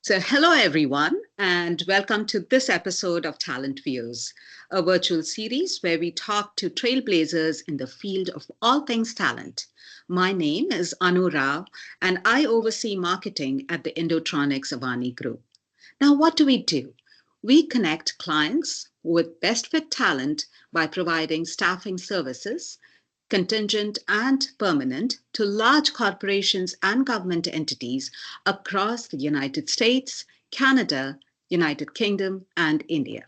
So, hello everyone, and welcome to this episode of Talent Views, a virtual series where we talk to trailblazers in the field of all things talent. My name is Anu Rao, and I oversee marketing at the Indotronix Avani Group. Now, what do? We connect clients with best fit talent by providing staffing services, contingent and permanent, to large corporations and government entities across the United States, Canada, United Kingdom, and India.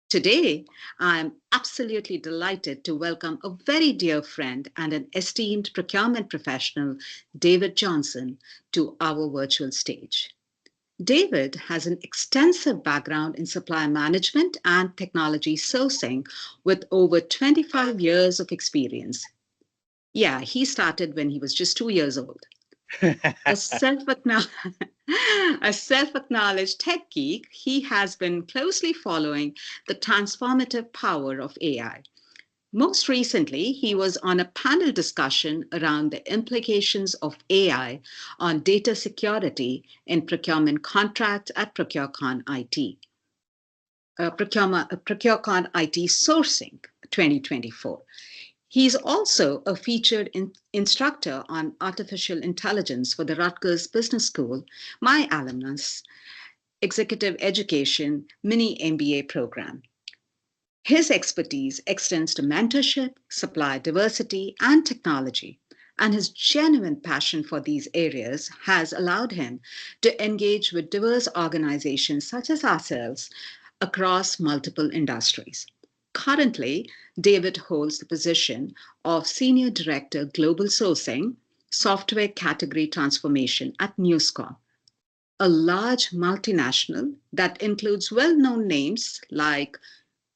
Today, I'm absolutely delighted to welcome a very dear friend and an esteemed procurement professional, David Johnson, to our virtual stage. David has an extensive background in supply management and technology sourcing with over 25 years of experience. Yeah, he started when he was just 2 years old. A a self-acknowledged tech geek, he has been closely following the transformative power of AI. Most recently, he was on a panel discussion around the implications of AI on data security in procurement contracts at ProcureCon IT, ProcureCon IT Sourcing 2024. He's also a featured instructor on artificial intelligence for the Rutgers Business School, my alumnus, executive education mini MBA program. His expertise extends to mentorship, supply diversity, and technology, and his genuine passion for these areas has allowed him to engage with diverse organizations such as ourselves across multiple industries. Currently, David holds the position of Senior Director Global Sourcing, Software Category Transformation at News Corp, a large multinational that includes well known names like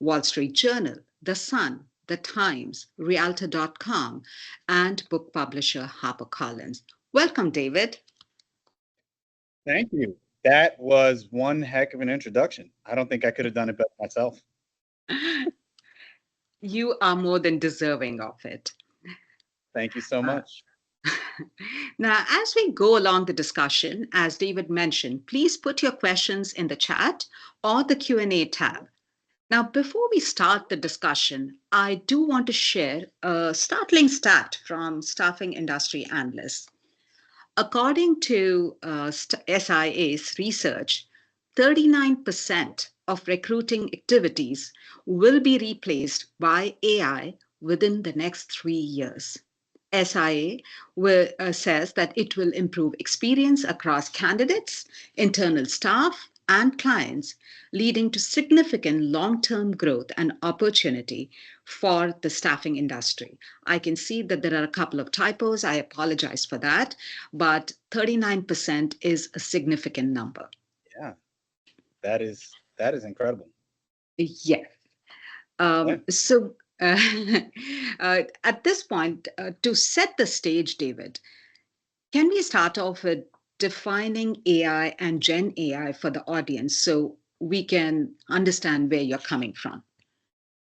Wall Street Journal, The Sun, The Times, Realtor.com, and book publisher HarperCollins. Welcome, David. Thank you. That was one heck of an introduction. I don't think I could have done it better myself. You are more than deserving of it. Thank you so Uh, much. Now, as we go along the discussion, as David mentioned, please put your questions in the chat or the Q&A tab. Now, before we start the discussion, I do want to share a startling stat from staffing industry analysts. According to SIA's research, 39% of recruiting activities will be replaced by AI within the next 3 years. SIA says that it will improve experience across candidates, internal staff, and clients, leading to significant long term growth and opportunity for the staffing industry. I can see that there are a couple of typos. I apologize for that, but 39% is a significant number. Yeah, that is incredible. Yes. Yeah, So, at this point, to set the stage, David, can we start off with defining AI and Gen AI for the audience so we can understand where you're coming from?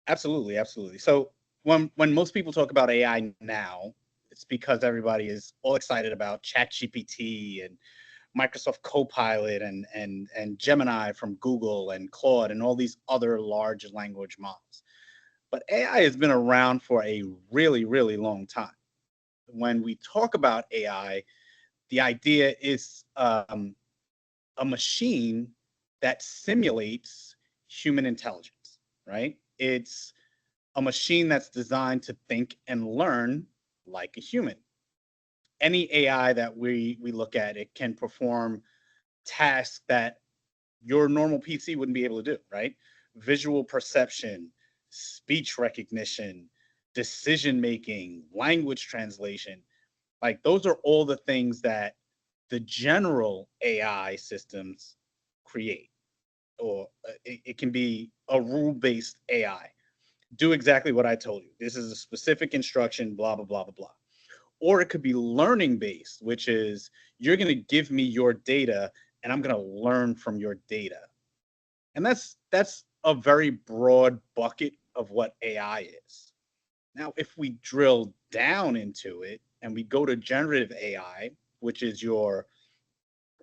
absolutely, absolutely. So when most people talk about AI now, it's because everybody is all excited about ChatGPT and Microsoft Copilot and Gemini from Google and Claude and all these other large language models. But AI has been around for a really, really long time. When we talk about AI, the idea is a machine that simulates human intelligence, right? It's a machine that's designed to think and learn like a human. Any AI that we look at, it can perform tasks that your normal PC wouldn't be able to do, right? Visual perception, speech recognition, decision making, language translation. Like those are all the things that the general AI systems create, or it can be a rule based AI. Do exactly what I told you. This is a specific instruction, blah, blah, blah, blah, blah. Or it could be learning based, which is you're going to give me your data and I'm going to learn from your data. And that's a very broad bucket of what AI is. Now, if we drill down into it and we go to generative AI, which is your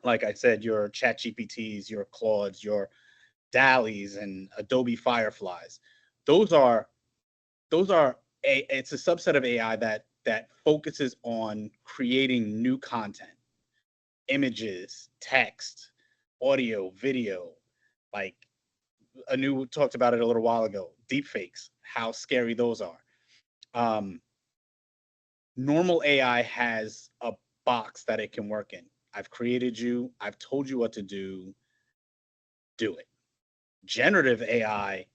like I said, your Chat GPTs, your Claudes, your Dallies, and Adobe Fireflies. Those are it's a subset of AI that focuses on creating new content, images, text, audio, video. Like Anu talked about it a little while ago, deepfakes, how scary those are. Um, Normal AI has a box that it can work in. I've created you, I've told you what to do it. Generative AI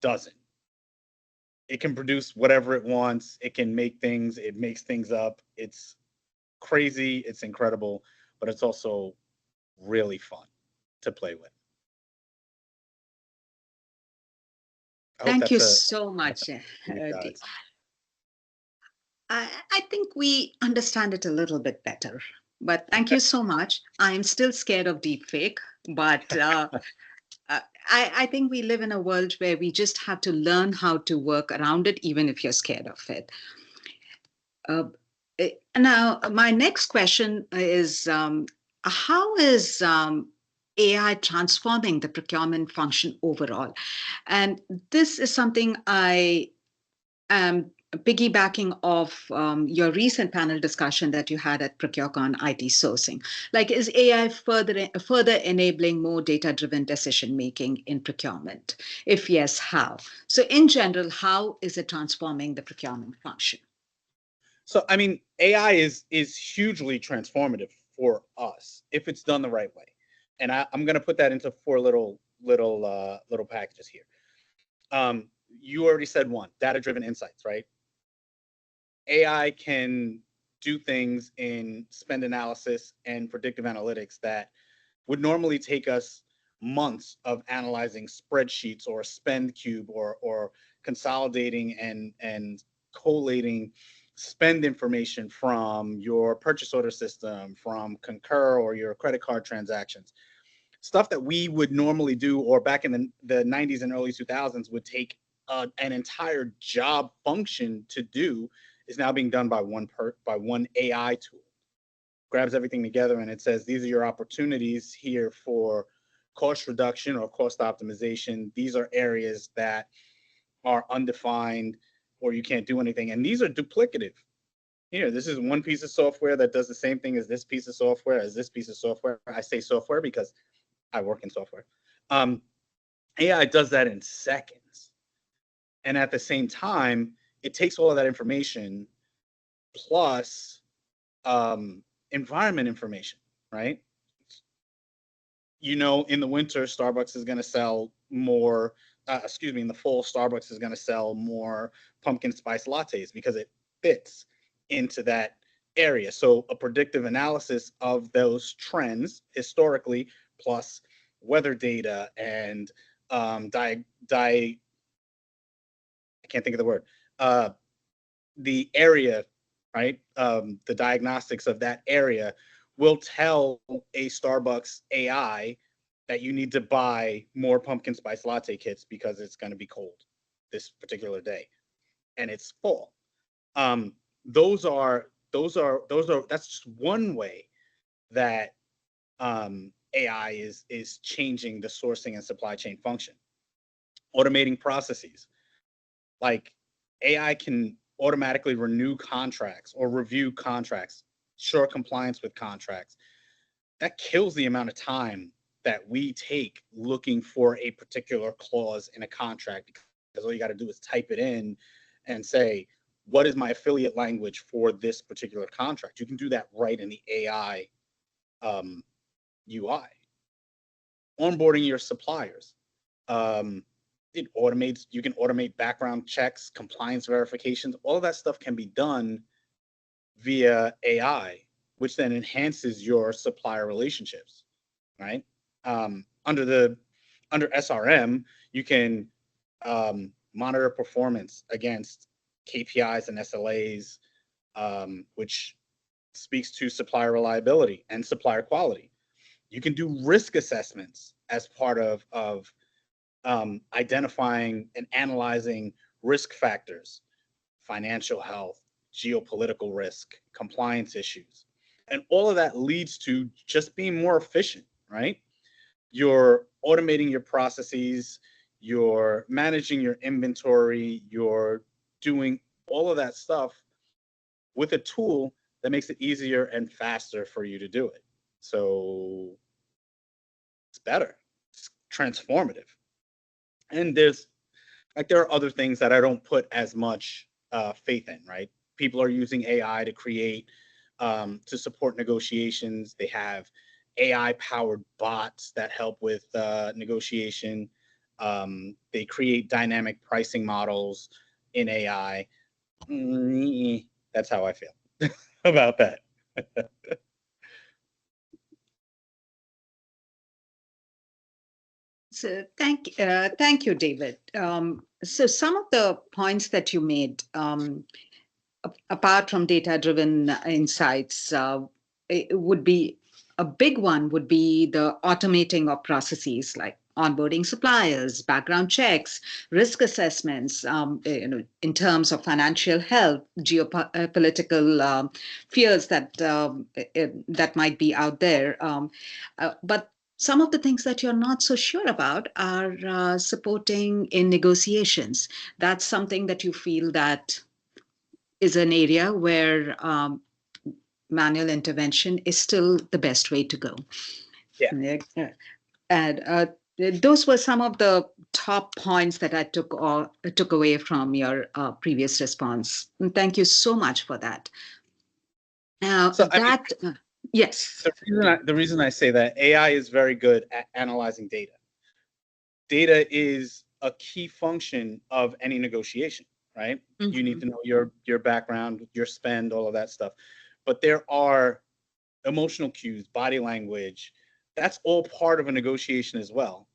doesn't. It can produce whatever it wants, it can make things, it makes things up. It's crazy, it's incredible, but it's also really fun to play with. I hope Thank you that's a so enough much, for you Dee. guys. I think we understand it a little bit better. But thank you so much. I'm still scared of deepfake, but I think we live in a world where we just have to learn how to work around it, even if you're scared of it. Uh, Now, my next question is how is AI transforming the procurement function overall? And this is something I piggybacking off your recent panel discussion that you had at ProcureCon IT sourcing. Like, is AI further enabling more data-driven decision making in procurement? If yes, how? So, in general, how is it transforming the procurement function? So I mean, AI is hugely transformative for us if it's done the right way. And I'm gonna put that into four little packages here. You already said one, data-driven insights, right? AI can do things in spend analysis and predictive analytics that would normally take us months of analyzing spreadsheets or spend cube or consolidating and collating spend information from your purchase order system, from Concur or your credit card transactions. Stuff that we would normally do, or back in the 90s and early 2000s would take an entire job function to do, is now being done by one AI tool. Grabs everything together and it says, these are your opportunities here for cost reduction or cost optimization. These are areas that are undefined or you can't do anything. And these are duplicative. Here, this is one piece of software that does the same thing as this piece of software, as this piece of software. I say software because I work in software. Um, AI does that in seconds. And at the same time, it takes all of that information plus environment information, right? In the winter, Starbucks is going to sell more. In the fall, Starbucks is going to sell more pumpkin spice lattes because it fits into that area. So a predictive analysis of those trends historically, plus weather data and I can't think of the word. The area, right? The diagnostics of that area will tell a Starbucks AI that you need to buy more pumpkin spice latte kits because it's going to be cold this particular day, and it's fall. Um, that's just one way that AI is changing the sourcing and supply chain function. Automating processes, like AI can automatically renew contracts or review contracts, ensure compliance with contracts. That kills the amount of time that we take looking for a particular clause in a contract, because all you got to do is type it in and say, what is my affiliate language for this particular contract? You can do that right in the AI UI. Onboarding your suppliers. Um, you can automate background checks, compliance verifications. All of that stuff can be done via AI, which then enhances your supplier relationships, right? Under SRM, you can monitor performance against KPIs and SLAs, which speaks to supplier reliability and supplier quality. You can do risk assessments as part of identifying and analyzing risk factors, financial health, geopolitical risk, compliance issues. And all of that leads to just being more efficient, right? You're automating your processes, you're managing your inventory, you're doing all of that stuff with a tool that makes it easier and faster for you to do it. So it's better, it's transformative. And there are other things that I don't put as much faith in, right? People are using AI to create, to support negotiations. They have AI powered bots that help with negotiation. They create dynamic pricing models in AI. That's how I feel about that. So thank you, David. So some of the points that you made, apart from data-driven insights, it would be a big one would be the automating of processes like onboarding suppliers, background checks, risk assessments, in terms of financial health, geopolitical fears that might be out there. But some of the things that you're not so sure about are supporting in negotiations. That's something that you feel that is an area where manual intervention is still the best way to go. Yeah. And those were some of the top points that I took away from your previous response. And thank you so much for that. So I mean, Yes. the reason I say that AI is very good at analyzing data. Data is a key function of any negotiation, right? You need to know your background, your spend, all of that stuff. But there are emotional cues, body language. That's all part of a negotiation as well.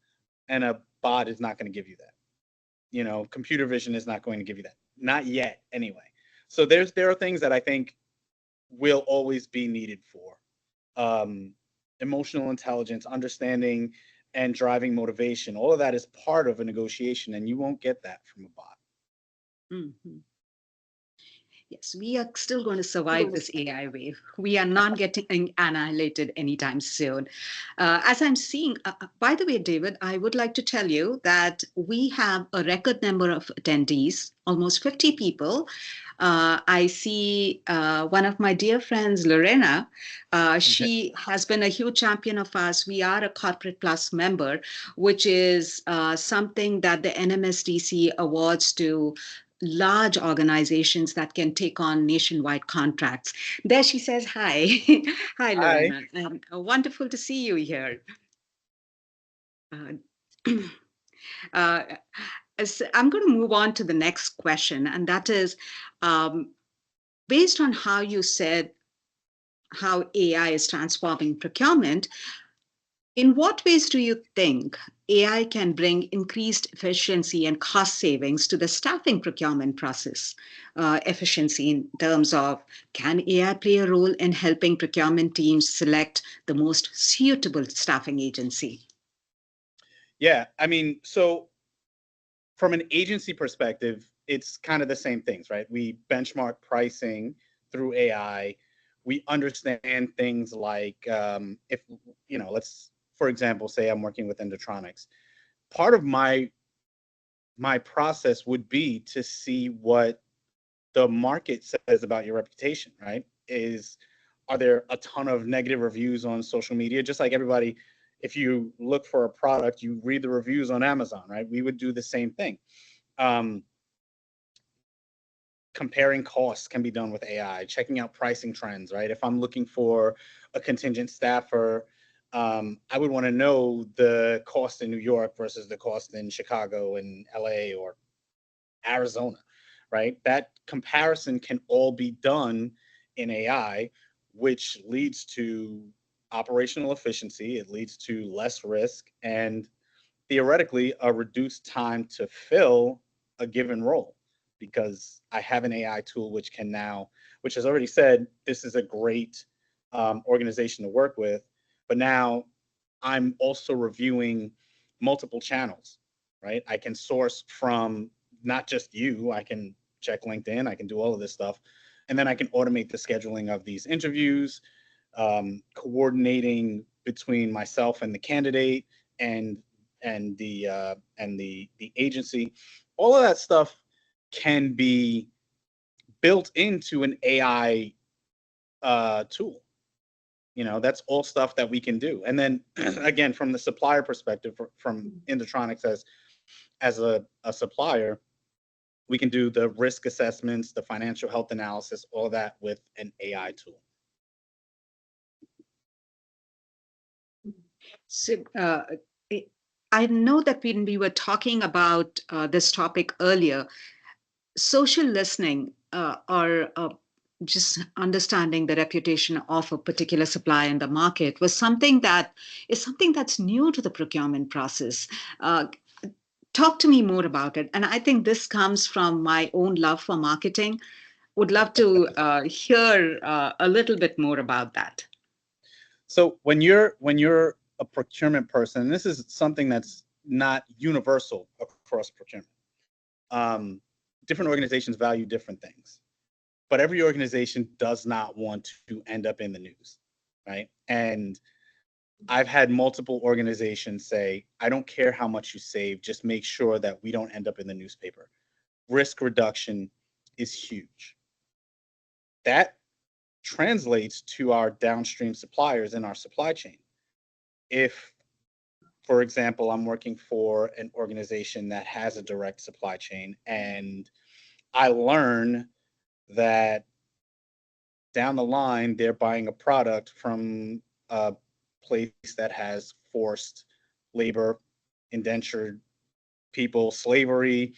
And a bot is not going to give you that. Computer vision is not going to give you that. Not yet, anyway. So there are things that I think will always be needed for emotional intelligence, understanding and driving motivation. All of that is part of a negotiation, and you won't get that from a bot. Mm-hmm. Yes, we are still going to survive this AI wave. We are not getting annihilated anytime soon. As I'm seeing, by the way, David, I would like to tell you that we have a record number of attendees, almost 50 people. I see one of my dear friends, Lorena. She has been a huge champion of us. We are a Corporate Plus member, which is something that the NMSDC awards to large organizations that can take on nationwide contracts. There she says hi. Hi, Hi. Lorena. Wonderful to see you here. Uh, uh, I'm going to move on to the next question, and that is um, based on how you said how AI is transforming procurement. In what ways do you think AI can bring increased efficiency and cost savings to the staffing procurement process? Efficiency in terms of, can AI play a role in helping procurement teams select the most suitable staffing agency? Yeah, I mean, so from an agency perspective, it's kind of the same things, right? We benchmark pricing through AI. We understand things like if, let's, for example, say I'm working with Indotronix. Part of my process would be to see what the market says about your reputation, right? Are there a ton of negative reviews on social media? Just like everybody, if you look for a product, you read the reviews on Amazon, right? We would do the same thing. Um, Comparing costs can be done with AI, checking out pricing trends, right? If I'm looking for a contingent staffer, I would want to know the cost in New York versus the cost in Chicago and LA or Arizona, right? That comparison can all be done in AI, which leads to operational efficiency. It leads to less risk and theoretically a reduced time to fill a given role because I have an AI tool which has already said this is a great organization to work with. But now I'm also reviewing multiple channels, right? I can source from not just you, I can check LinkedIn, I can do all of this stuff. And then I can automate the scheduling of these interviews. coordinating between myself and the candidate and the agency. All of that stuff can be built into an AI tool. That's all stuff that we can do. And then again, from the supplier perspective, from Indotronix as a supplier, we can do the risk assessments, the financial health analysis, all that with an AI tool. So, I know that when we were talking about this topic earlier, social listening or just understanding the reputation of a particular supplier in the market was something that's new to the procurement process. Uh, Talk to me more about it. And I think this comes from my own love for marketing. Would love to hear a little bit more about that. So when you're a procurement person, and this is something that's not universal across procurement. Um, Different organizations value different things, but every organization does not want to end up in the news, right? And I've had multiple organizations say, I don't care how much you save, just make sure that we don't end up in the newspaper. Risk reduction is huge. That translates to our downstream suppliers in our supply chain. If, for example, I'm working for an organization that has a direct supply chain and I learn that down the line they're buying a product from a place that has forced labor, indentured people, slavery,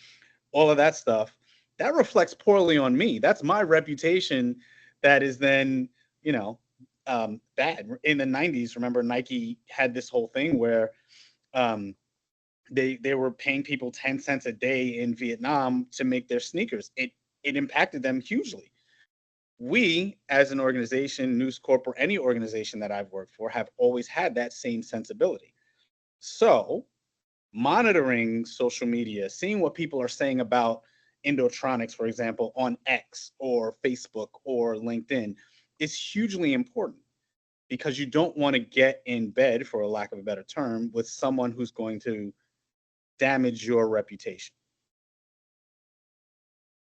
all of that stuff, that reflects poorly on me. That's my reputation that is then, you know, bad. In the 90s, remember Nike had this whole thing where um, they were paying people 10 cents a day in Vietnam to make their sneakers. It impacted them hugely. We, as an organization, News Corp, or any organization that I've worked for, have always had that same sensibility. So, monitoring social media, seeing what people are saying about Indotronix, for example, on X or Facebook or LinkedIn, is hugely important because you don't want to get in bed, for a lack of a better term, with someone who's going to damage your reputation.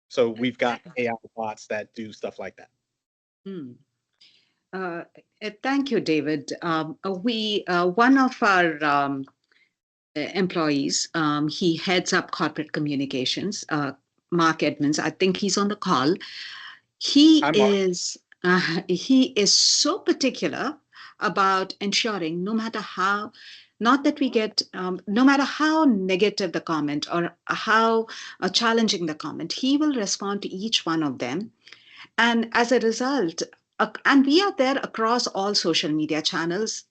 So we've got AI bots that do stuff like that. Hmm. Uh, Thank you, David. We One of our employees, he heads up corporate communications. Mark Edmonds, I think he's on the call. He Hi, Mark. is so particular about ensuring no matter how, not that we get, no matter how negative the comment or how challenging the comment, he will respond to each one of them. And as a result, and we are there across all social media channels.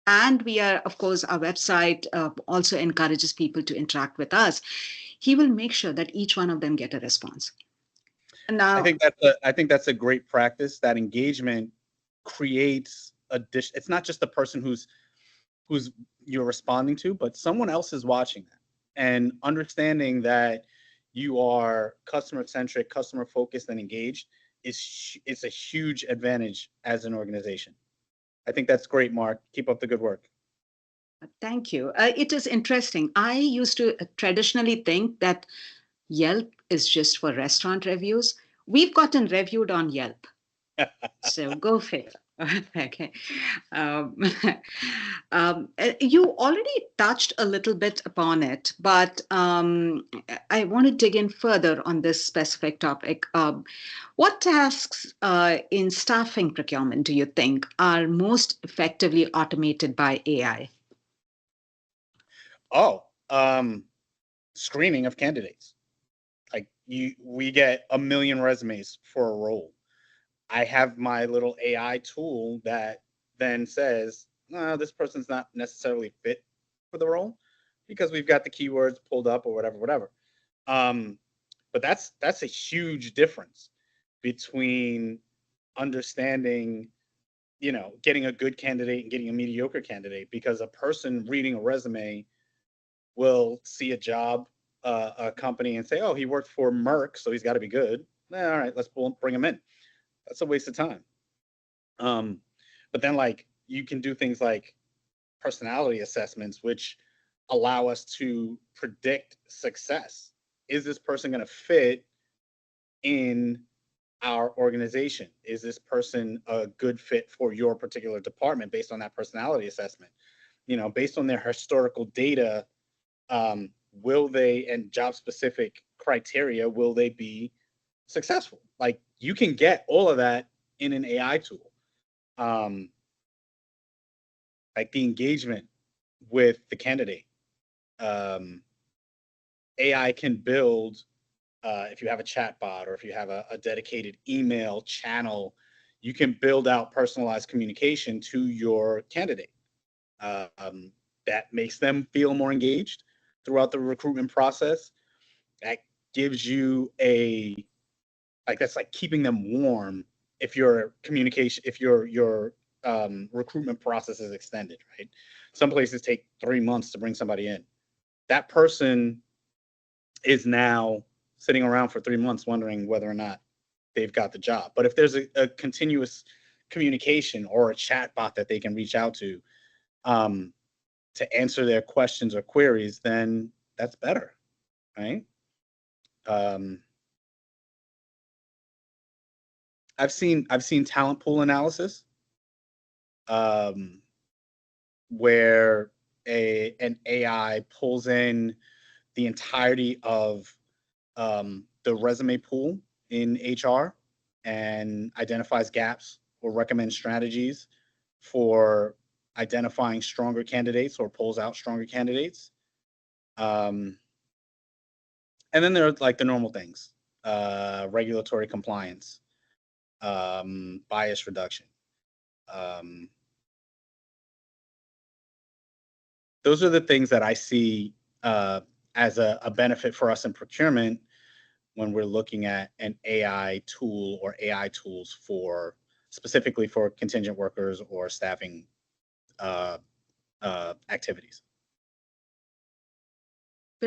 And we are, of course, our website also encourages people to interact with us. He will make sure that each one of them get a response. Now, I think that's a great practice. That engagement creates a dish. It's not just the person who's you're responding to, but someone else is watching that. And understanding that you are customer centric, customer focused, and engaged is a huge advantage as an organization. I think that's great, Mark. Keep up the good work. thank you. It is interesting. I used to traditionally think that Yelp is just for restaurant reviews. We've gotten reviewed on Yelp. So go figure. Okay. Um, you already touched a little bit upon it, but I want to dig in further on this specific topic. What tasks in staffing procurement do you think are most effectively automated by AI? Oh, screening of candidates. Like we get a million resumes for a role. I have my little AI tool that then says, no, this person's not necessarily fit for the role because we've got the keywords pulled up or whatever. Um, but that's a huge difference between understanding, getting a good candidate and getting a mediocre candidate, because a person reading a resume will see a job, a company, and say, oh, he worked for Merck, so he's got to be good. All right, let's bring him in. That's a waste of time. But then like you can do things like personality assessments, which allow us to predict success. Is this person going to fit in our organization? Is this person a good fit for your particular department based on that personality assessment? You know, based on their historical data, will they, and job specific criteria, will they be successful? Like you can get all of that in an AI tool. Um, like the engagement with the candidate. Um, AI can build, if you have a chat bot or if you have a dedicated email channel, you can build out personalized communication to your candidate. Um, that makes them feel more engaged throughout the recruitment process. That gives you a, like, that's like keeping them warm if your communication, if your recruitment process is extended, right? Some places take 3 months to bring somebody in. That person is now sitting around for 3 months wondering whether or not they've got the job. But if there's a continuous communication or a chat bot that they can reach out um, to answer their questions or queries, then that's better, right? Um, I've seen talent pool analysis, um, where an AI pulls in the entirety of the resume pool in HR and identifies gaps or recommends strategies for identifying stronger candidates or pulls out stronger candidates. Um, and then there are like the normal things, regulatory compliance, bias reduction. Um, those are the things that I see as a benefit for us in procurement when we're looking at an AI tool or AI tools for specifically for contingent workers or staffing uh, activities.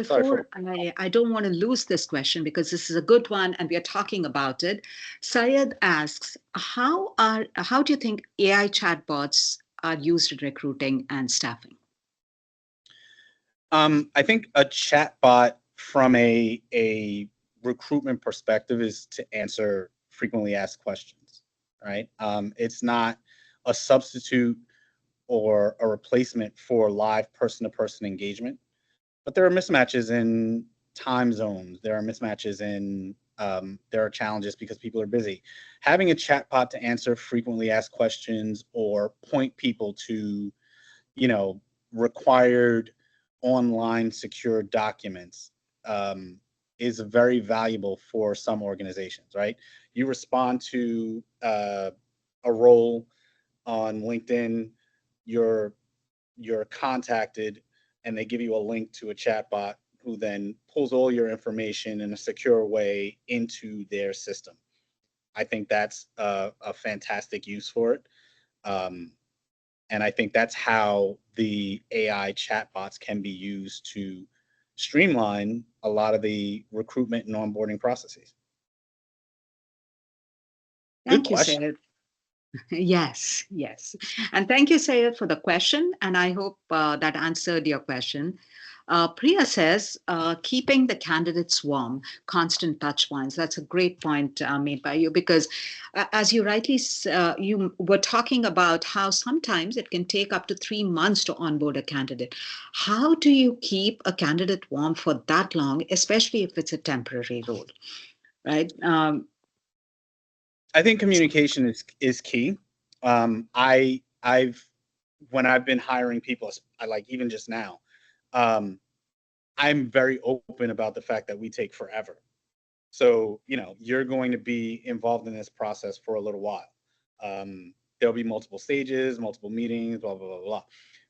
Sorry for Before I don't want to lose this question because this is a good one and we are talking about it. Syed asks, how do you think AI chatbots are used in recruiting and staffing? I think a chat bot from a recruitment perspective is to answer frequently asked questions, right? It's not a substitute or a replacement for live person to person engagement. But there are mismatches in time zones. There are mismatches in there are challenges because people are busy. Having a chatbot to answer frequently asked questions or point people to, you know, required online secure documents um, is very valuable for some organizations. Right? You respond to a role on LinkedIn. You're you're contacted and they give you a link to a chatbot who then pulls all your information in a secure way into their system. I think that's a fantastic use for it. Um, and I think that's how the AI chatbots can be used to streamline a lot of the recruitment and onboarding processes. Good Thank you, question. Syed. Yes, yes. And thank you, Sayed, for the question. And I hope that answered your question. Priya says, keeping the candidates warm, constant touch points. That's a great point made by you because, as you rightly, you were talking about how sometimes it can take up to 3 months to onboard a candidate. How do you keep a candidate warm for that long, especially if it's a temporary role, right? I think communication is key. I've when I've been hiring people, I like even just now, um, I'm very open about the fact that we take forever. So, you know, you're going to be involved in this process for a little while. There'll be multiple stages, multiple meetings, blah, blah, blah, blah.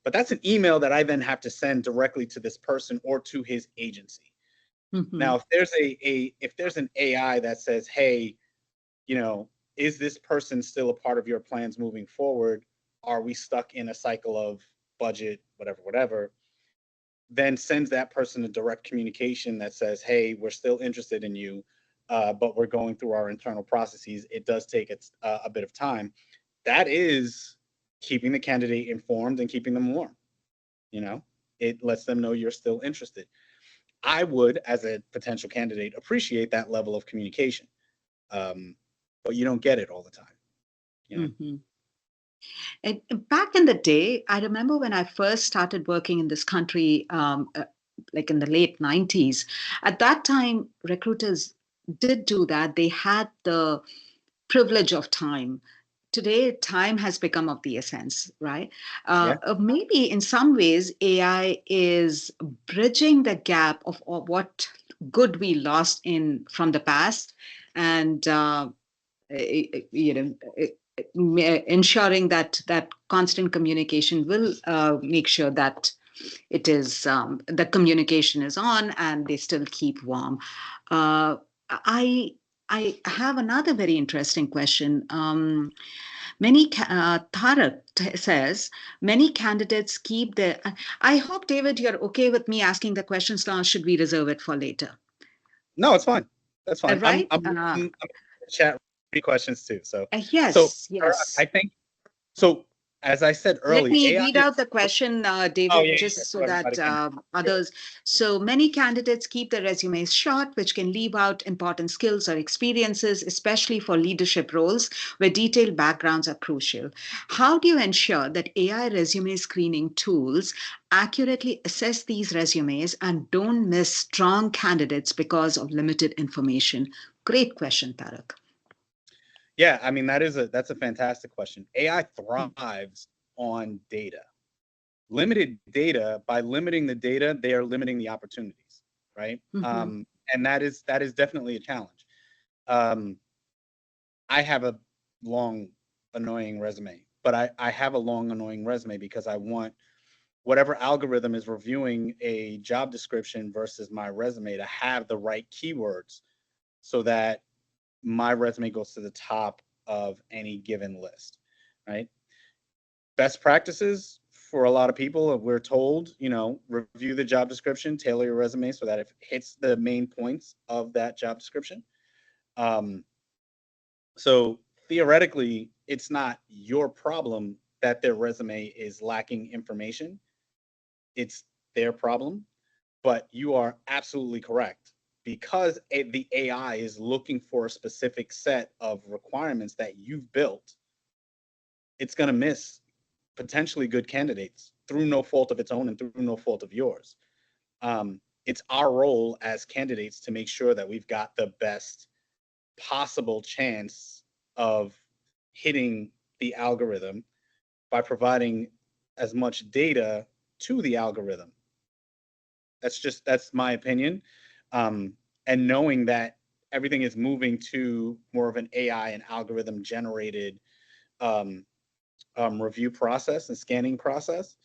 But that's an email that I then have to send directly to this person or to his agency. Mhm. Now, if there's if there's an AI that says, hey, you know, is this person still a part of your plans moving forward? Are we stuck in a cycle of budget, whatever, whatever? Then sends that person a direct communication that says, hey, we're still interested in you, but we're going through our internal processes. It does take a bit of time. that is keeping the candidate informed and keeping them warm. It lets them know you're still interested. I would, as a potential candidate, appreciate that level of communication, but you don't get it all the time. Mm-hmm. And back in the day, I remember when I first started working in this country, like in the late 90s, at that time, recruiters did do that. They had the privilege of time. Today, time has become of the essence, right? Yeah. Maybe in some ways, AI is bridging the gap of what good we lost in from the past, and you know, ensuring that that constant communication will make sure that it is the communication is on and they still keep warm. I I have another very interesting question. Tarak says many candidates keep their. I hope, David, you're okay with me asking the questions now. Should we reserve it for later? No, it's fine. That's fine. Right? I'm chat questions too. So Yes, yes. I think so. As I said Let early, me AI read is. out the question, Oh David, yeah, just sure. so So everybody that can. Sure. others. So many candidates keep their resumes short, which can leave out important skills or experiences, especially for leadership roles where detailed backgrounds are crucial. How do you ensure that AI resume screening tools accurately assess these resumes and don't miss strong candidates because of limited information? Great question, Tarak. Yeah, I mean that's a fantastic question. AI thrives on data. Limited data, by limiting the data, they are limiting the opportunities, right? Mm-hmm. And that is definitely a challenge. Um, I have a long, annoying resume, but I have a long, annoying resume because I want whatever algorithm is reviewing a job description versus my resume to have the right keywords so that my resume goes to the top of any given list, right? Best practices for a lot of people, we're told, review the job description, tailor your resume so that it hits the main points of that job description. Um, so theoretically, it's not your problem that their resume is lacking information. It's their problem. But you are absolutely correct. Because the AI is looking for a specific set of requirements that you've built, it's going to miss potentially good candidates through no fault of its own and through no fault of yours. It's our role as candidates to make sure that we've got the best possible chance of hitting the algorithm by providing as much data to the algorithm. That's my opinion. Um, and knowing that everything is moving to more of an AI and algorithm generated um, review process and scanning process,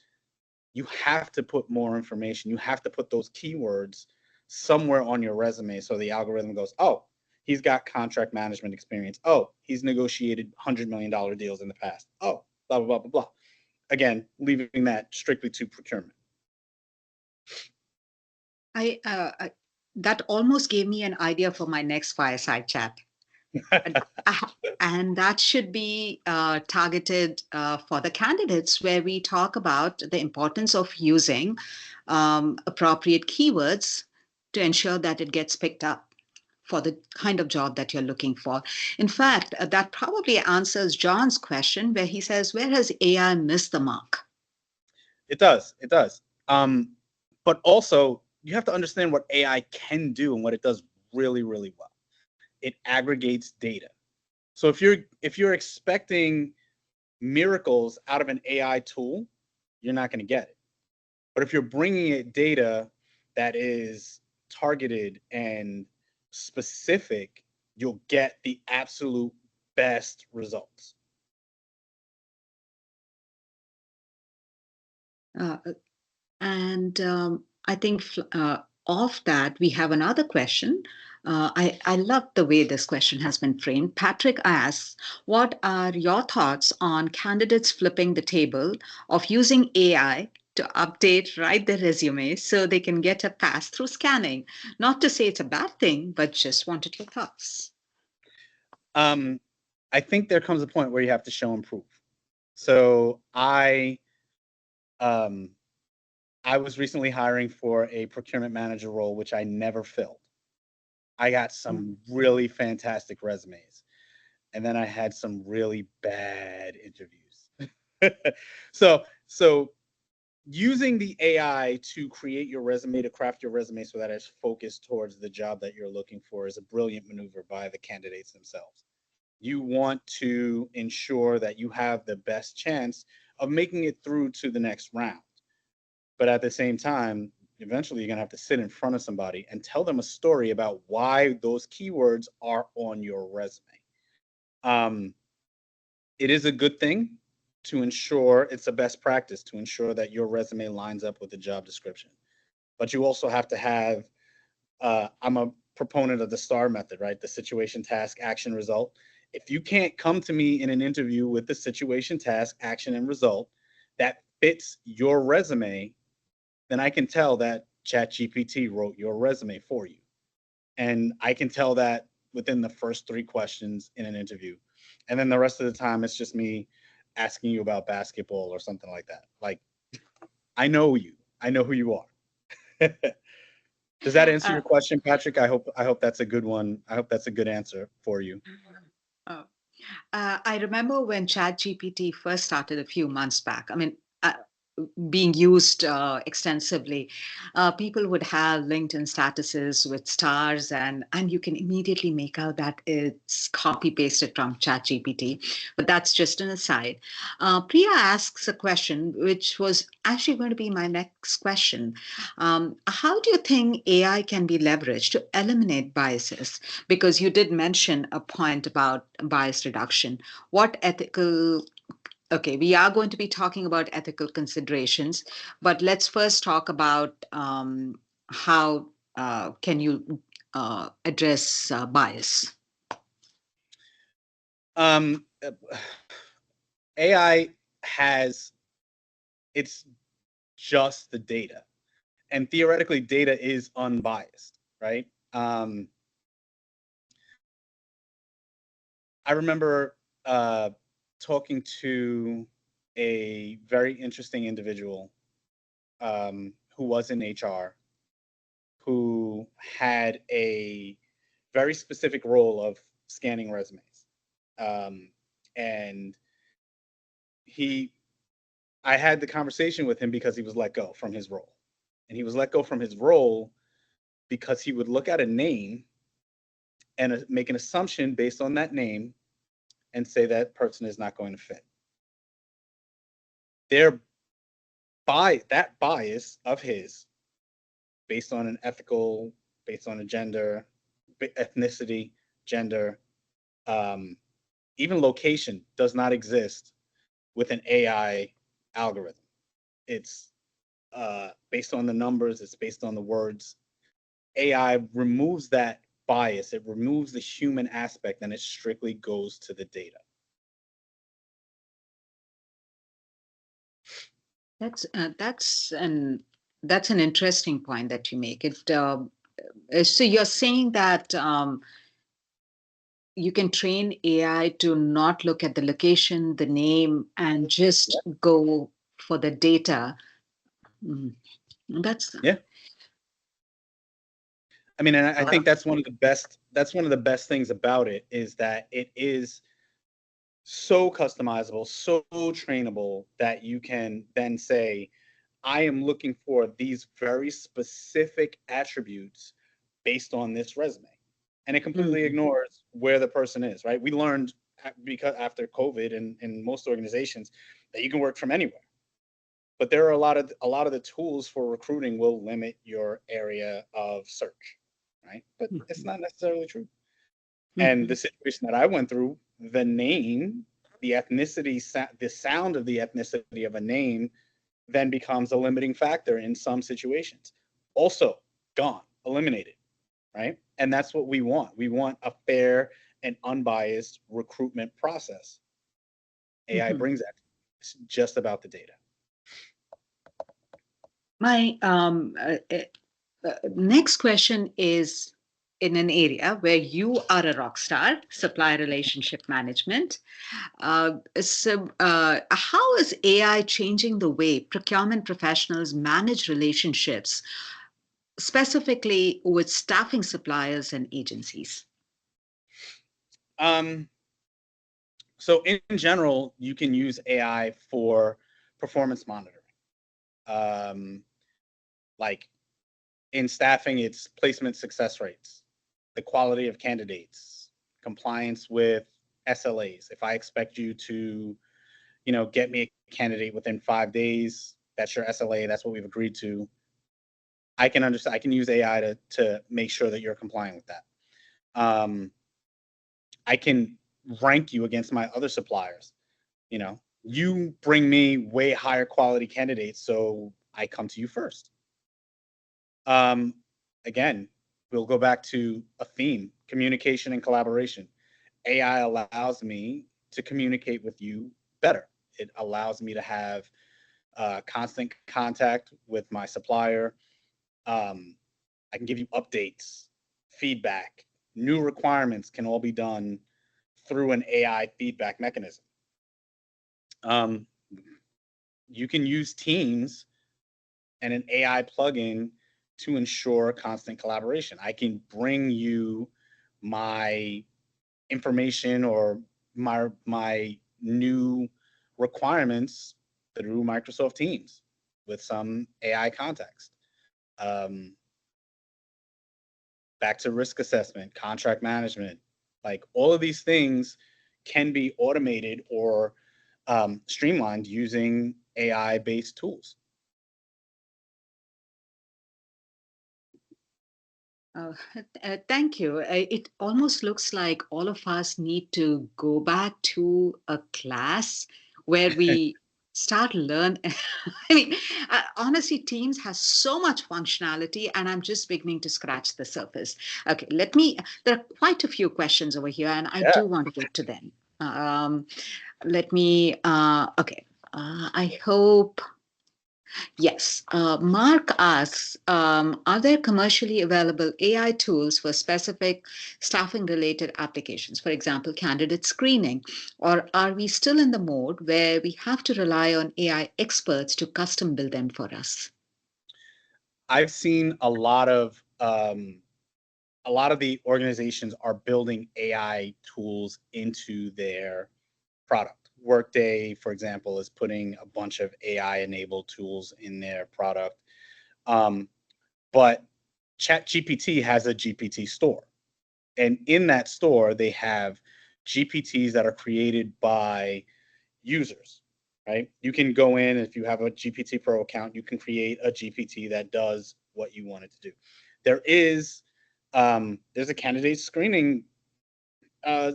you have to put more information. You have to put those keywords somewhere on your resume so the algorithm goes, oh, he's got contract management experience. Oh, he's negotiated $100 million deals in the past. Oh, blah, blah, blah, blah, blah. Again, leaving that strictly to procurement. That almost gave me an idea for my next fireside chat. And, and that should be targeted for the candidates, where we talk about the importance of using appropriate keywords to ensure that it gets picked up for the kind of job that you're looking for. In fact, that probably answers John's question, where he says, where has AI missed the mark? It does. It does. But also, you have to understand what AI can do and what it does really, really well. It aggregates data. So if you're expecting miracles out of an AI tool, you're not going to get it. But if you're bringing it data that is targeted and specific, you'll get the absolute best results. Uh, and I think off that, we have another question. I love the way this question has been framed. Patrick asks, what are your thoughts on candidates flipping the table of using AI to update, write their resume so they can get a pass through scanning? Not to say it's a bad thing, but just wanted your thoughts. I think there comes a point where you have to show and prove. So um, I was recently hiring for a procurement manager role, which I never filled. I got some really fantastic resumes, and then I had some really bad interviews. So using the AI to create your resume, to craft your resume so that it's focused towards the job that you're looking for, is a brilliant maneuver by the candidates themselves. You want to ensure that you have the best chance of making it through to the next round. But at the same time, eventually you're going to have to sit in front of somebody and tell them a story about why those keywords are on your resume. Um, it is a good thing to ensure, it's a best practice to ensure that your resume lines up with the job description. But you also have to have, I'm a proponent of the STAR method, right? The situation, task, action, result. If you can't come to me in an interview with the situation, task, action, and result that fits your resume, then I can tell that ChatGPT wrote your resume for you. And I can tell that within the first 3 questions in an interview. And then the rest of the time, it's just me asking you about basketball or something like that. Like, I know you, I know who you are. Does that answer Uh, your question, Patrick? I hope that's a good one. I hope that's a good answer for you. uh, I remember when ChatGPT first started a few months back. I mean, being used extensively, people would have LinkedIn statuses with stars, and you can immediately make out that it's copy pasted from ChatGPT. But that's just an aside. Priya asks a question, which was actually going to be my next question. How do you think AI can be leveraged to eliminate biases? Because you did mention a point about bias reduction. What ethical Okay, we are going to be talking about ethical considerations, but let's first talk about how can you address bias. Um, AI has, it's just the data, and theoretically, data is unbiased, right? I remember talking to a very interesting individual who was in HR, who had a very specific role of scanning resumes. Um, and he, I had the conversation with him because he was let go from his role. And he was let go from his role because he would look at a name and make an assumption based on that name and say that person is not going to fit. Their that bias of his, based on an ethical, based on a gender, ethnicity, gender, um, even location, does not exist with an AI algorithm. It's based on the numbers, it's based on the words. AI removes that bias, it removes the human aspect, and it strictly goes to the data. That's an interesting point that you make. So you're saying that you can train AI to not look at the location, the name, and just go for the data. Mm, That's Yeah. I mean, and I think that's one of the best. That's one of the best things about it, is that it is so customizable, so trainable, that you can then say, I am looking for these very specific attributes based on this resume. And it completely Mhm. ignores where the person is, right? We learned because after COVID in most organizations that you can work from anywhere. But there are a lot of the tools for recruiting will limit your area of search, right? But it's not necessarily true. And the Mhm. situation that I went through, the name, the ethnicity, the sound of the ethnicity of a name then becomes a limiting factor in some situations. Also, gone, eliminated, right? And that's what we want. We want a fair and unbiased recruitment process. AI Mhm. brings that. It's just about the data. My next question is in an area where you are a rock star, supply relationship management. How is AI changing the way procurement professionals manage relationships, specifically with staffing suppliers and agencies? Um, so in general, you can use AI for performance monitoring. Um, like in staffing, it's placement success rates, the quality of candidates, compliance with SLAs. If I expect you to, get me a candidate within 5 days, that's your SLA. That's what we've agreed to. I can understand. I can use AI to make sure that you're complying with that. Um, I can rank you against my other suppliers. You bring me way higher quality candidates, so I come to you first. Um, Again, we'll go back to a theme: communication and collaboration. AI allows me to communicate with you better. It allows me to have constant contact with my supplier. Um, I can give you updates, feedback, new requirements can all be done through an AI feedback mechanism. Um, you can use Teams and an AI plugin to ensure constant collaboration. I can bring you my information or my new requirements through Microsoft Teams with some AI context. Um, Back to risk assessment, contract management, like all of these things can be automated or streamlined using AI based tools. Uh, Thank you. It almost looks like all of us need to go back to a class where we start learn. I mean, honestly, Teams has so much functionality, and I'm just beginning to scratch the surface. Okay, let me. There are quite a few questions over here, and I Yeah. do want to get to them. Let me. Okay. I hope. Yes. Mark asks, are there commercially available AI tools for specific staffing related applications, for example, candidate screening? Or are we still in the mode where we have to rely on AI experts to custom build them for us? I've seen a lot of the organizations are building AI tools into their product. Workday, for example, is putting a bunch of AI enabled tools in their product. Um, but ChatGPT has a GPT store. And in that store, they have GPTs that are created by users, right? You can go in, if you have a GPT Pro account, you can create a GPT that does what you want it to do. There's a candidate screening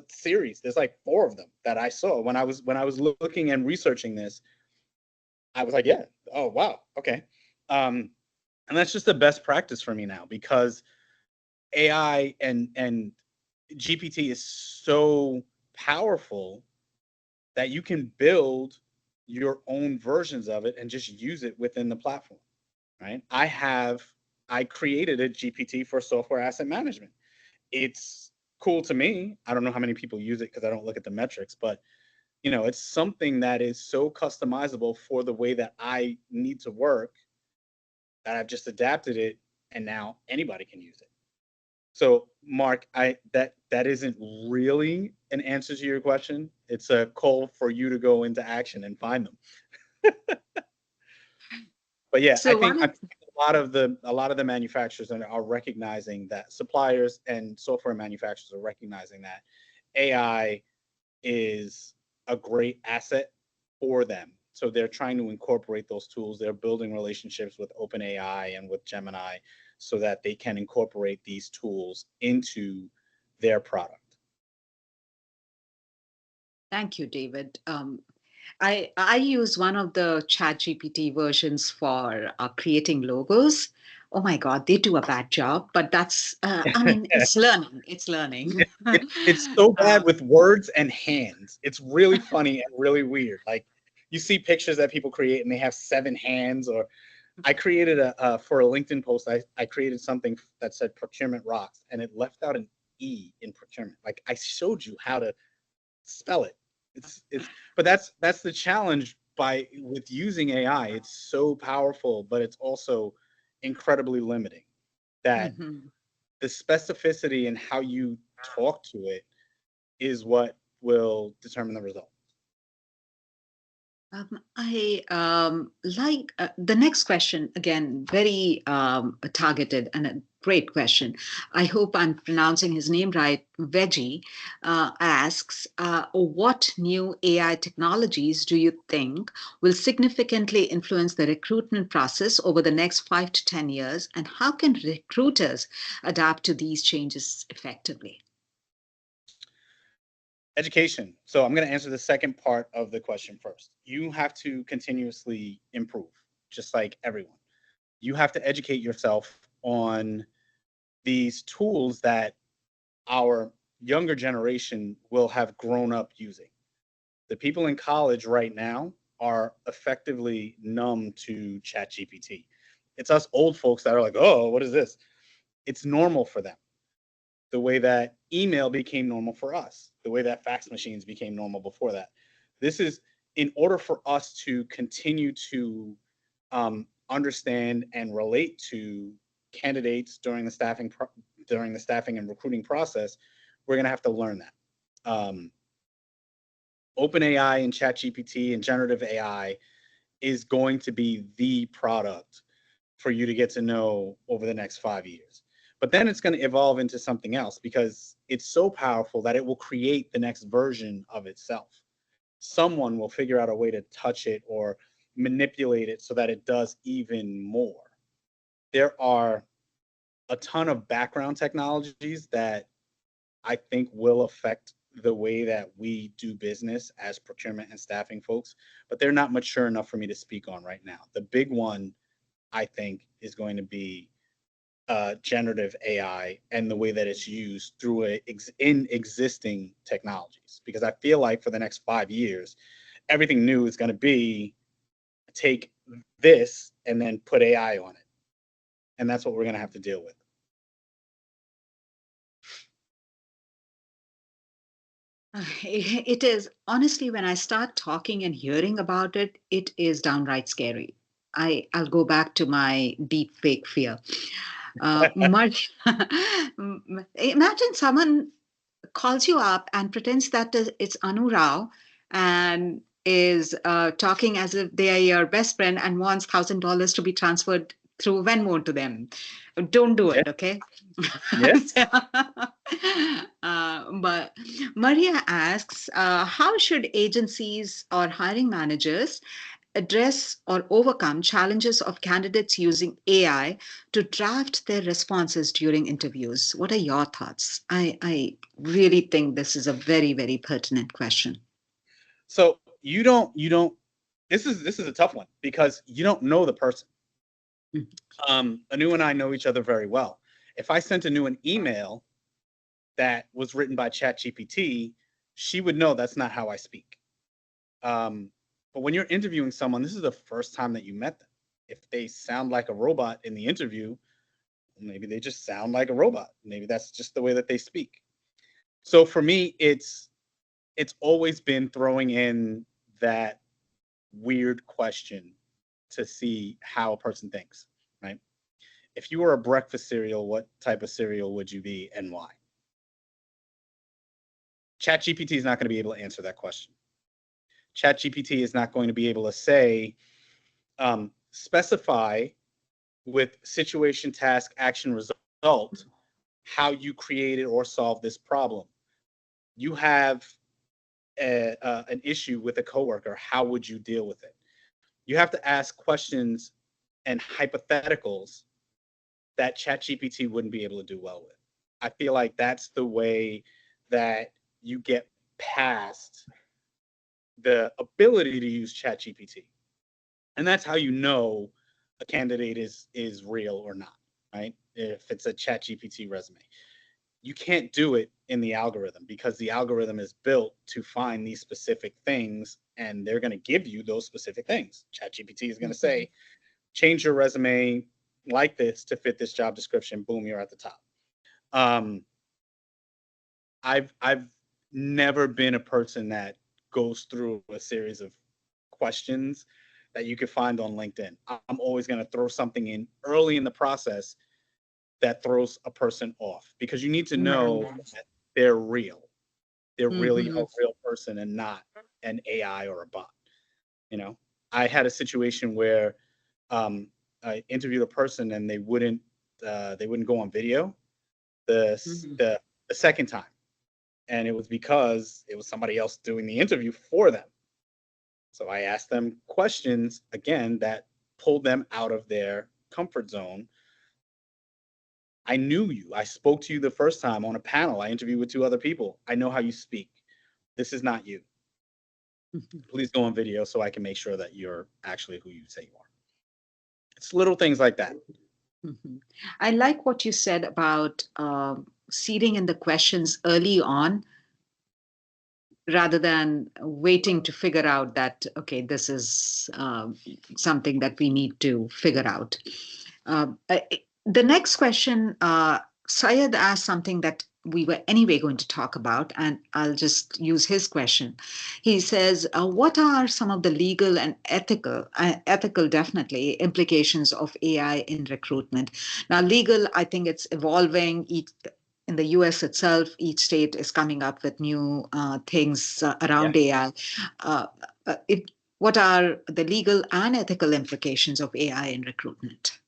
series. There's like 4 of them that I saw when I was looking and researching this. I was like, yeah, oh wow, okay. And that's just the best practice for me now because AI and GPT is so powerful that you can build your own versions of it and just use it within the platform, right? I created a GPT for software asset management. It's cool to me. I don't know how many people use it because I don't look at the metrics, but it's something that is so customizable for the way that I need to work that I've just adapted it and now anybody can use it. So, Mark, I that isn't really an answer to your question. It's a call for you to go into action and find them. But yeah, I So, think one I of think a lot of the manufacturers are recognizing that suppliers and software manufacturers are recognizing that AI is a great asset for them. So they're trying to incorporate those tools. They're building relationships with OpenAI and with Gemini so that they can incorporate these tools into their product. Thank you, David. I use one of the Chat GPT versions for creating logos. Oh my God, they do a bad job, but that's I mean, it's learning. It's learning. It's so bad with words and hands. It's really funny and really weird. Like you see pictures that people create and they have 7 hands or I created for a LinkedIn post. I created something that said procurement rocks, and it left out an E in procurement. Like I showed you how to spell it. But that's the challenge by with using AI. It's so powerful, but it's also incredibly limiting. That Mhm. the specificity and how you talk to it is what will determine the result. I like the next question again, very targeted and a great question. I hope I'm pronouncing his name right. Veggie asks, what new AI technologies do you think will significantly influence the recruitment process over the next 5 to 10 years, and how can recruiters adapt to these changes effectively? Education. So I'm going to answer the second part of the question first. You have to continuously improve, just like everyone. You have to educate yourself on these tools that our younger generation will have grown up using. The people in college right now are effectively numb to ChatGPT. It's us old folks that are like, oh, what is this? It's normal for them. The way that email became normal for us, the way that fax machines became normal before that. This is in order for us to continue to understand and relate to candidates during the staffing and recruiting process. We're going to have to learn that. Um, OpenAI and ChatGPT and generative AI is going to be the product for you to get to know over the next 5 years. But then it's going to evolve into something else because it's so powerful that it will create the next version of itself. Someone will figure out a way to touch it or manipulate it so that it does even more. There are a ton of background technologies that I think will affect the way that we do business as procurement and staffing folks, but they're not mature enough for me to speak on right now. The big one, I think, is going to be generative AI and the way that it's used through in existing technologies. Because I feel like for the next 5 years, everything new is going to be take this and then put AI on it, and that's what we're going to have to deal with. It is honestly, when I start talking and hearing about it, it is downright scary. I'll go back to my deep fake fear. Mar- Imagine someone calls you up and pretends that it's Anu Rao and is talking as if they are your best friend and wants $1,000 to be transferred through Venmo to them. Don't do Yeah. it, okay? Yeah. But Maria asks, how should agencies or hiring managers address or overcome challenges of candidates using AI to draft their responses during interviews? What are your thoughts? I really think this is a very, very pertinent question. So you don't. This is a tough one because you don't know the person. Mm. Anu and I know each other very well. If I sent Anu an email that was written by ChatGPT, she would know that's not how I speak. Um, but when you're interviewing someone, this is the first time that you met them. If they sound like a robot in the interview, maybe they just sound like a robot. Maybe that's just the way that they speak. So for me, it's always been throwing in that weird question to see how a person thinks, right? If you were a breakfast cereal, what type of cereal would you be and why? ChatGPT is not going to be able to answer that question. ChatGPT is not going to be able to say, specify with situation, task, action, result, how you created or solved this problem. You have an issue with a coworker. How would you deal with it? You have to ask questions and hypotheticals that ChatGPT wouldn't be able to do well with. I feel like that's the way that you get past the ability to use ChatGPT, and that's how you know a candidate is real or not, right? If it's a ChatGPT resume, you can't do it in the algorithm because the algorithm is built to find these specific things, and they're going to give you those specific things. ChatGPT is going to say, change your resume like this to fit this job description. Boom, you're at the top. Um, I've never been a person that goes through a series of questions that you could find on LinkedIn. I'm always going to throw something in early in the process that throws a person off, because you need to know Mm-hmm. that they're real. They're really a Mm-hmm. real person and not an AI or a bot. You know, I had a situation where I interviewed a person and they wouldn't go on video the Mm-hmm. the the second time, and it was because it was somebody else doing the interview for them. So I asked them questions again that pulled them out of their comfort zone. I knew you. I spoke to you the first time on a panel. I interviewed with two other people. I know how you speak. This is not you. Please go on video so I can make sure that you're actually who you say you are. It's little things like that. Mm-hmm. I like what you said about seeding in the questions early on rather than waiting to figure out that, okay, this is something that we need to figure out. Uh, uh, the next question, Syed asked something that we were anyway going to talk about, and I'll just use his question. He says, "What are some of the legal and ethical, definitely, implications of AI in recruitment?" Now, legal, I think it's evolving. In the US itself, each state is coming up with new things Yeah. around AI. Uh, what are the legal and ethical implications of AI in recruitment?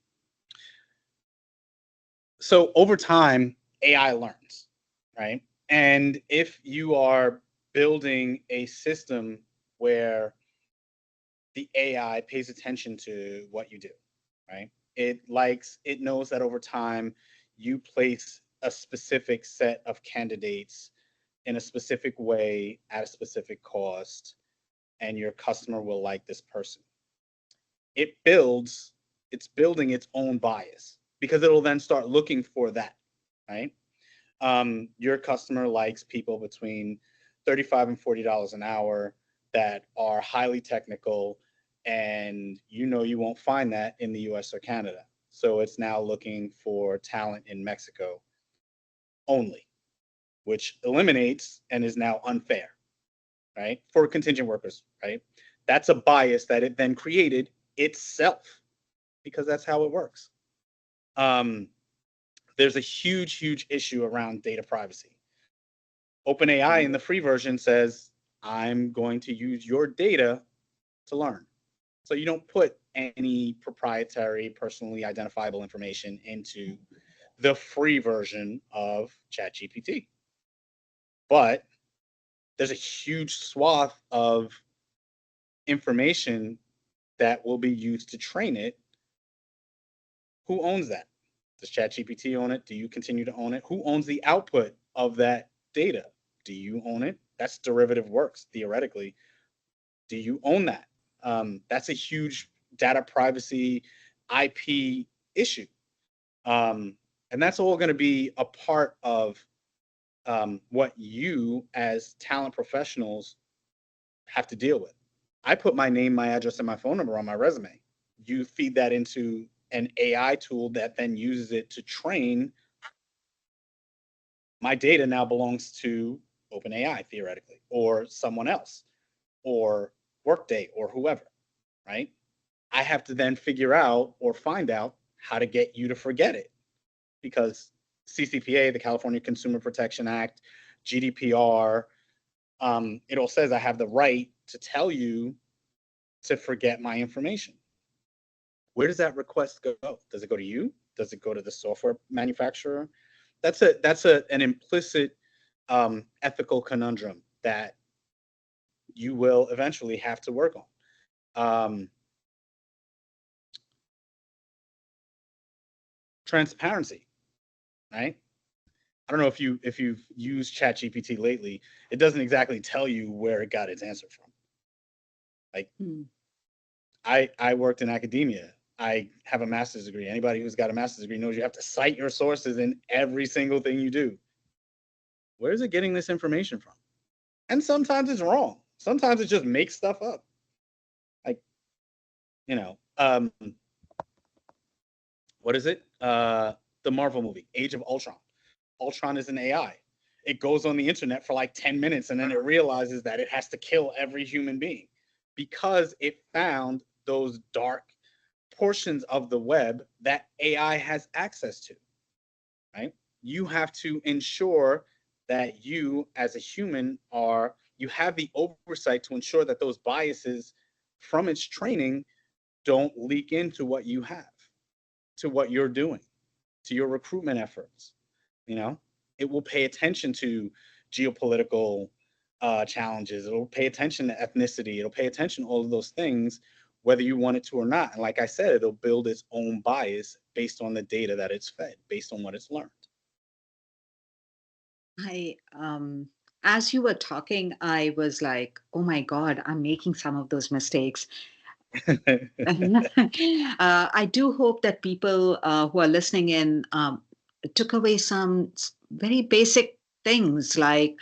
So over time, AI learns, right? And if you are building a system where the AI pays attention to what you do, right? It knows that over time you place a specific set of candidates in a specific way at a specific cost, and your customer will like this person. It builds, it's building its own bias because it'll then start looking for that, right? Your customer likes people between 35 and $40 an hour that are highly technical, and you know you won't find that in the US or Canada. So it's now looking for talent in Mexico only, which eliminates and is now unfair, right? For contingent workers, right? That's a bias that it then created itself, because that's how it works. Um, there's a huge issue around data privacy. OpenAI in the free version says, I'm going to use your data to learn. So you don't put any proprietary, personally identifiable information into the free version of ChatGPT. But there's a huge swath of information that will be used to train it. Who owns that? Does ChatGPT own it? Do you continue to own it? Who owns the output of that data? Do you own it? That's derivative works, theoretically. Do you own that? That's a huge data privacy IP issue. Um, and that's all going to be a part of what you as talent professionals have to deal with. I put my name, my address, and my phone number on my resume. You feed that into an AI tool that then uses it to train. My data now belongs to OpenAI, theoretically, or someone else, or Workday, or whoever, right? I have to then figure out or find out how to get you to forget it, because CCPA, the California Consumer Protection Act, GDPR, it all says I have the right to tell you to forget my information. Where does that request go? Does it go to you? Does it go to the software manufacturer? An implicit ethical conundrum that you will eventually have to work on. Um, Transparency, right? I don't know if you've used ChatGPT lately. It doesn't exactly tell you where it got its answer from. Like, Hmm. I worked in academia. I have a master's degree. Anybody who's got a master's degree knows you have to cite your sources in every single thing you do. Where is it getting this information from? And sometimes it's wrong. Sometimes it just makes stuff up. Like, you know, what is it? The Marvel movie, Age of Ultron. Ultron is an AI. It goes on the internet for like 10 minutes and then it realizes that it has to kill every human being because it found those dark portions of the web that AI has access to, right? You have to ensure that you as a human are you have the oversight to ensure that those biases from its training don't leak into what you have, to what you're doing, to your recruitment efforts. You know, it will pay attention to geopolitical challenges. It'll pay attention to ethnicity. It'll pay attention to all of those things, whether you want it to or not. And like I said, it'll build its own bias based on the data that it's fed, based on what it's learned. I as you were talking, I was like, oh my God, I'm making some of those mistakes. I do hope that people who are listening in took away some very basic things like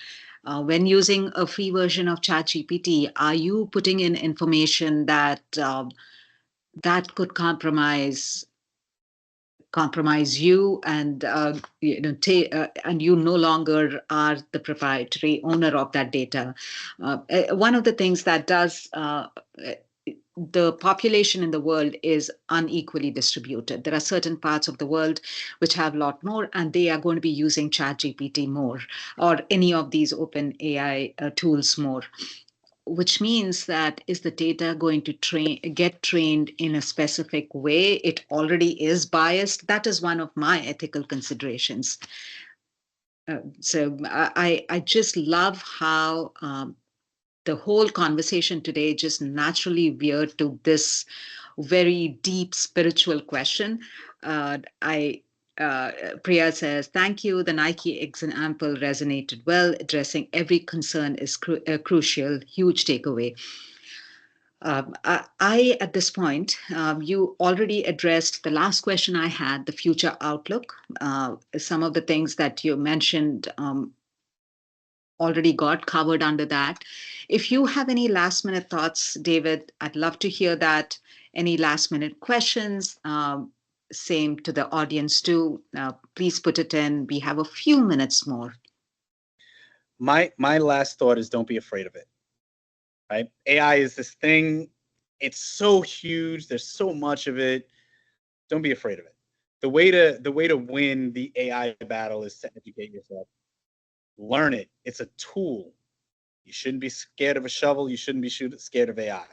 when using a free version of ChatGPT, are you putting in information that that could compromise you and and you no longer are the proprietary owner of that data. One of the things that does the population in the world is unequally distributed. There are certain parts of the world which have a lot more, and they are going to be using ChatGPT more or any of these open AI tools more, which means that is the data going to get trained in a specific way? It already is biased. That is one of my ethical considerations. So I just love how the whole conversation today just naturally veered to this very deep spiritual question. I Priya says, thank you. The Nike example resonated well. Addressing every concern is crucial. Huge takeaway. At this point, you already addressed the last question I had, the future outlook. Some of the things that you mentioned already got covered under that. If you have any last minute thoughts, David, I'd love to hear that. Any last minute questions? Same to the audience too. Please put it in. We have a few minutes more. My last thought is don't be afraid of it. Right? AI is this thing. It's so huge. There's so much of it. Don't be afraid of it. The way to win the AI battle is to educate yourself. Learn it. It's a tool. You shouldn't be scared of a shovel. You shouldn't be scared of AI.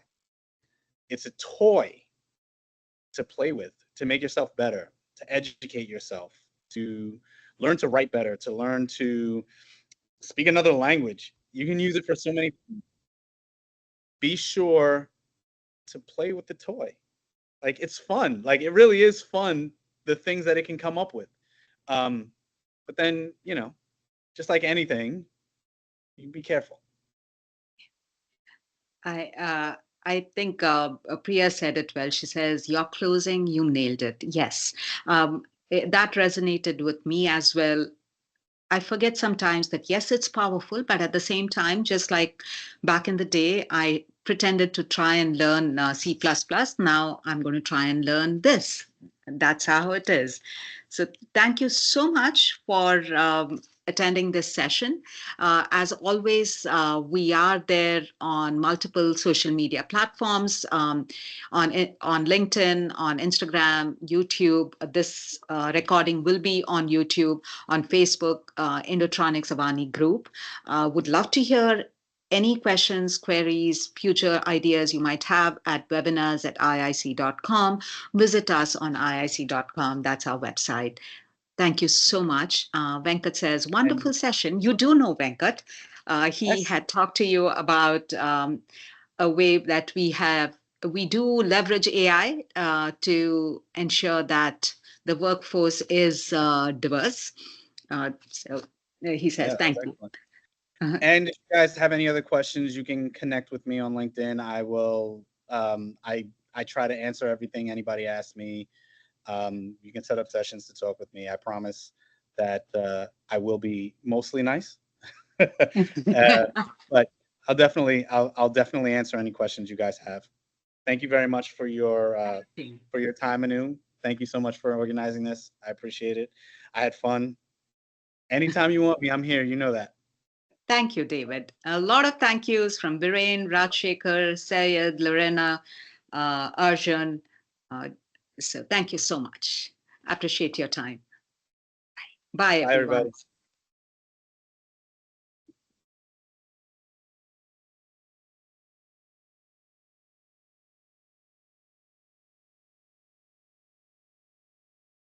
It's a toy to play with, to make yourself better, to educate yourself, to learn to write better, to learn to speak another language. You can use it for so many things. Be sure to play with the toy. Like it's fun. Like it really is fun, the things that it can come up with. But then, just like anything, you be careful. I I think Priya said it well. She says, "Your closing, you nailed it." Yes, that resonated with me as well. I forget sometimes that yes, it's powerful, but at the same time, just like back in the day, I pretended to try and learn C++. Now I'm going to try and learn this. That's how it is. So thank you so much for attending this session. As always, we are there on multiple social media platforms, on LinkedIn, on Instagram, YouTube. This recording will be on YouTube, on Facebook, Indotronix Avani Group. Would love to hear any questions, queries, future ideas you might have at webinars@iic.com. Visit us on iic.com. That's our website. Thank you so much. Venkat says, wonderful And session. You do know Venkat. He yes, had talked to you about a way that we do leverage AI to ensure that the workforce is diverse. So he says, yeah, thank that's you. excellent. Uh, And if you guys have any other questions, you can connect with me on LinkedIn. I will. I try to answer everything anybody asks me. You can set up sessions to talk with me. I promise that I will be mostly nice, but I'll definitely answer any questions you guys have. Thank you very much for your time, Anu. Thank you so much for organizing this. I appreciate it. I had fun. Anytime you want me, I'm here. You know that. Thank you, David. A lot of thank yous from Viren, Rajshekhar, Sayed, Lorena, Arjun. Uh, so thank you so much. I appreciate your time. Bye, Bye, everybody. everyone.